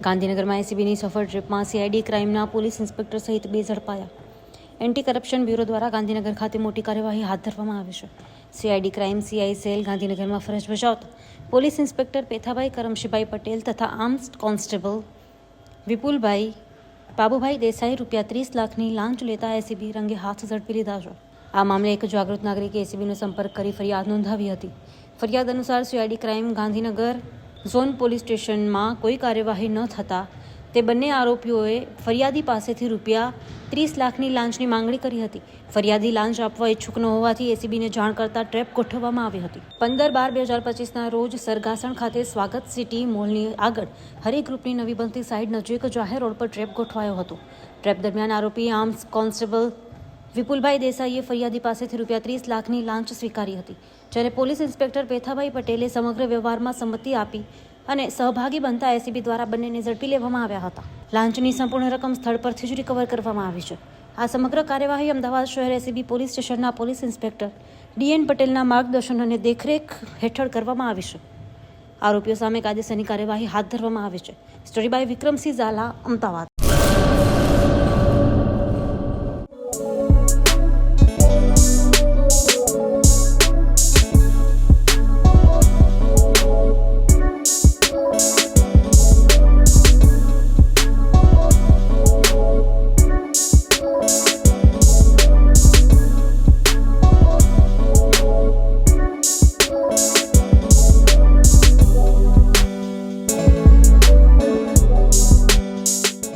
ગાંધીનગરમાં એસીબીની સફળ ટ્રીપમાં CID ક્રાઇમના police inspector સહિત 2 ઝડપાયા। એન્ટી કરપ્શન બ્યુરો દ્વારા ગાંધીનગર ખાતે મોટી કાર્યવાહી હાથ ધરવામાં આવી છે। સીઆઈડી ક્રાઇમ સીઆઈ સેલ ગાંધીનગરમાં ફરજ બજાવતા પોલીસ ઇન્સ્પેક્ટર પેથાભાઈ કરમશીભાઈ પટેલ તથા આર્મ્સ કોન્સ્ટેબલ વિપુલભાઈ બાબુભાઈ દેસાઈ ₹30 લાખની લાંચ લેતા એસીબી રંગે હાથ ઝડપી લીધા છે। આ મામલે એક જાગૃત નાગરિકે એસીબીનો સંપર્ક કરી ફરિયાદ નોંધાવી હતી। ફરિયાદ અનુસાર CID crime Gandhinagar zone police સ્ટેશનમાં કોઈ કાર્યવાહી ન થતાં તે બંને આરોપીઓએ ફરિયાદી પાસેથી ₹30 લાખની લાંચની માંગણી કરી હતી। ફરિયાદી લાંચ આપવા ઈચ્છુક ન હોવાથી એસીબીને જાણ કરતા ટ્રેપ ગોઠવવામાં આવી હતી। 15/12/2025ના રોજ સરગાસણ ખાતે સ્વાગત સિટી મોલની આગળ હરિ ગ્રુપની નવી બનતી સાઇડ નજીક જાહેર રોડ પર ટ્રેપ ગોઠવાયો હતો। ટ્રેપ દરમિયાન આરોપી આર્મ્સ કોન્સ્ટેબલ વિપુલભાઈ દેસાઈએ ફરિયાદી પાસેથી ₹30 લાખની લાંચ સ્વીકારી હતી, જ્યારે પોલીસ ઇન્સ્પેક્ટર પેથાભાઈ પટેલે સમગ્ર વ્યવહારમાં સંમતિ આપી અને સહભાગી બનતા એસીબી દ્વારા બંનેને ઝડપી લેવામાં આવ્યા હતા। લાંચની સંપૂર્ણ રકમ સ્થળ પરથી જ રિકવર કરવામાં આવી છે। આ સમગ્ર કાર્યવાહી અમદાવાદ શહેર એસીબી પોલીસ સ્ટેશનના પોલીસ ઇન્સ્પેક્ટર ડીએન પટેલના માર્ગદર્શન અને દેખરેખ હેઠળ કરવામાં આવી છે। આરોપીઓ સામે કાયદેસરની કાર્યવાહી હાથ ધરવામાં આવી છે। Story by Vikramsinh Zala, Ahmedabad.